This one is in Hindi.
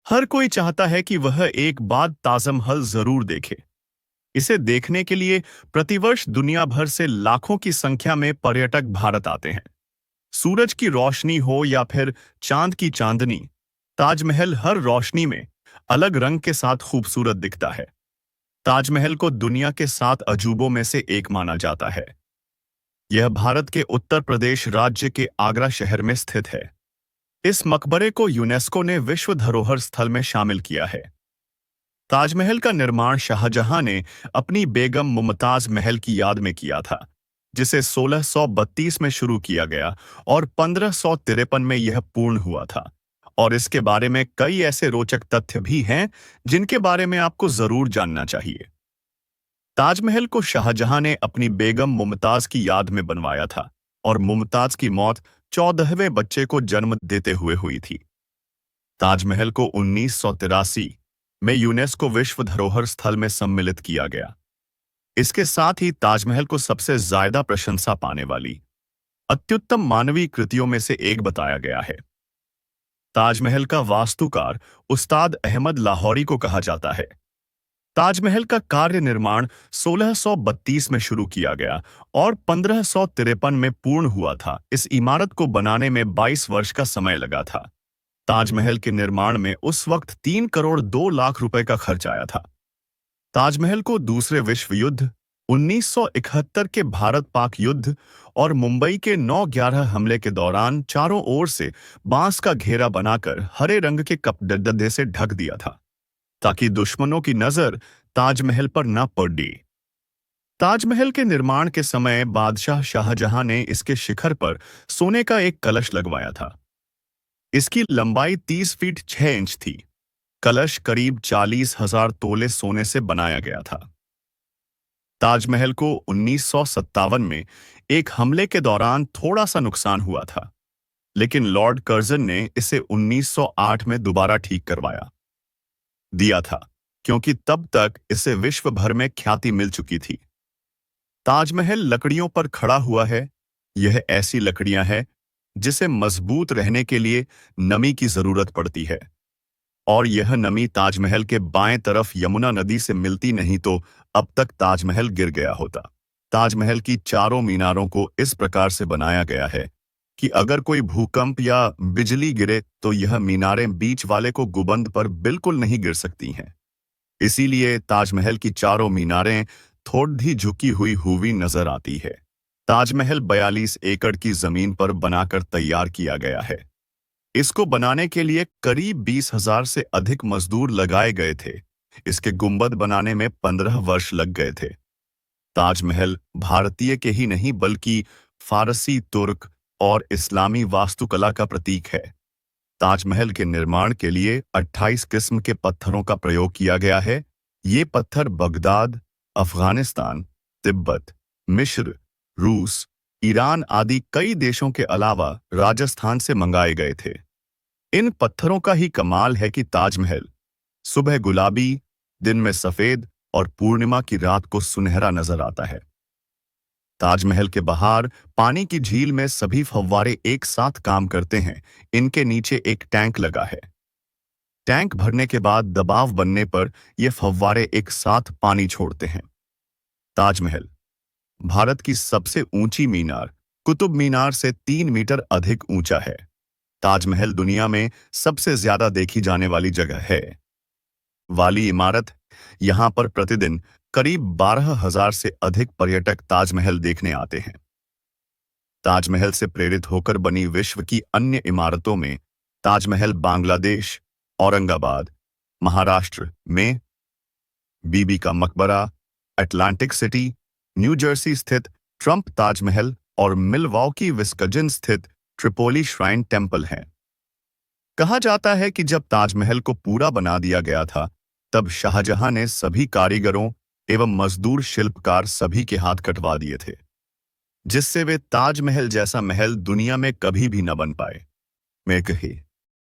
हर कोई चाहता है कि वह एक बार ताजमहल जरूर देखे। इसे देखने के लिए प्रतिवर्ष दुनिया भर से लाखों की संख्या में पर्यटक भारत आते हैं। सूरज की रोशनी हो या फिर चांद की चांदनी, ताजमहल हर रोशनी में अलग रंग के साथ खूबसूरत दिखता है। ताजमहल को दुनिया के 7 अजूबों में से एक माना जाता है। यह भारत के उत्तर प्रदेश राज्य के आगरा शहर में स्थित है। इस मकबरे को यूनेस्को ने विश्व धरोहर स्थल में शामिल किया है। ताजमहल का निर्माण शाहजहां ने अपनी बेगम मुमताज महल की याद में किया था, जिसे 1632 में शुरू किया गया और 1553 में यह पूर्ण हुआ था। और इसके बारे में कई ऐसे रोचक तथ्य भी हैं जिनके बारे में आपको जरूर जानना चाहिए। ताजमहल को शाहजहां ने अपनी बेगम मुमताज की याद में बनवाया था और मुमताज की मौत 14वें बच्चे को जन्म देते हुए हुई थी। ताजमहल को 1983 में यूनेस्को विश्व धरोहर स्थल में सम्मिलित किया गया। इसके साथ ही ताजमहल को सबसे ज्यादा प्रशंसा पाने वाली अत्युत्तम मानवीय कृतियों में से एक बताया गया है। ताजमहल का वास्तुकार उस्ताद अहमद लाहौरी को कहा जाता है। ताजमहल का कार्य निर्माण 1632 में शुरू किया गया और 1553 में पूर्ण हुआ था। इस इमारत को बनाने में 22 वर्ष का समय लगा था। ताजमहल के निर्माण में उस वक्त 3 करोड़ 2 लाख रुपए का खर्च आया था। ताजमहल को दूसरे विश्व युद्ध, 1971 के भारत पाक युद्ध और मुंबई के 9/11 हमले के दौरान चारों ओर से बांस का घेरा बनाकर हरे रंग के कपड़े से ढक दिया था, ताकि दुश्मनों की नजर ताजमहल पर न पड़ी। ताजमहल के निर्माण के समय बादशाह शाहजहां ने इसके शिखर पर सोने का एक कलश लगवाया था। इसकी लंबाई 30 फीट 6 इंच थी। कलश करीब 40,000 तोले सोने से बनाया गया था। ताजमहल को 1957 में एक हमले के दौरान थोड़ा सा नुकसान हुआ था, लेकिन लॉर्ड कर्जन ने इसे 1908 में दोबारा ठीक करवाया दिया था, क्योंकि तब तक इसे विश्व भर में ख्याति मिल चुकी थी। ताजमहल लकड़ियों पर खड़ा हुआ है। यह ऐसी लकड़ियां हैं जिसे मजबूत रहने के लिए नमी की जरूरत पड़ती है, और यह नमी ताजमहल के बाएं तरफ यमुना नदी से मिलती, नहीं तो अब तक ताजमहल गिर गया होता। ताजमहल की चारों मीनारों को इस प्रकार से बनाया गया है कि अगर कोई भूकंप या बिजली गिरे तो यह मीनारें बीच वाले को गुंबद पर बिल्कुल नहीं गिर सकती हैं। इसीलिए ताजमहल की चारों मीनारें थोड़ी झुकी हुई नजर आती है। ताजमहल 42 एकड़ की जमीन पर बनाकर तैयार किया गया है। इसको बनाने के लिए करीब 20,000 से अधिक मजदूर लगाए गए थे। इसके गुंबद बनाने में 15 वर्ष लग गए थे। ताजमहल भारतीय के ही नहीं बल्कि फारसी, तुर्क और इस्लामी वास्तुकला का प्रतीक है। ताजमहल के निर्माण के लिए 28 किस्म के पत्थरों का प्रयोग किया गया है। ये पत्थर बगदाद, अफगानिस्तान, तिब्बत, मिस्र, रूस, ईरान आदि कई देशों के अलावा राजस्थान से मंगाए गए थे। इन पत्थरों का ही कमाल है कि ताजमहल सुबह गुलाबी, दिन में सफेद और पूर्णिमा की रात को सुनहरा नजर आता है। ताजमहल के बाहर पानी की झील में सभी फव्वारे एक साथ काम करते हैं। इनके नीचे एक टैंक लगा है। टैंक भरने के बाद दबाव बनने पर ये फव्वारे एक साथ पानी छोड़ते हैं। ताजमहल भारत की सबसे ऊंची मीनार कुतुब मीनार से 3 मीटर अधिक ऊंचा है। ताजमहल दुनिया में सबसे ज्यादा देखी जाने वाली जगह है। वाली इमारत, यहां पर प्रतिदिन करीब 12,000 से अधिक पर्यटक ताजमहल देखने आते हैं। ताजमहल से प्रेरित होकर बनी विश्व की अन्य इमारतों में ताजमहल बांग्लादेश, औरंगाबाद, महाराष्ट्र में बीबी का मकबरा, अटलांटिक सिटी, न्यू जर्सी स्थित ट्रंप ताजमहल और मिलवॉकी, विस्कंसिन स्थित ट्रिपोली श्राइन टेम्पल हैं। कहा जाता है कि जब ताजमहल को पूरा बना दिया गया था, तब शाहजहां ने सभी कारीगरों एवं मजदूर शिल्पकार सभी के हाथ कटवा दिए थे, जिससे वे ताजमहल जैसा महल दुनिया में कभी भी न बन पाए। मैं कही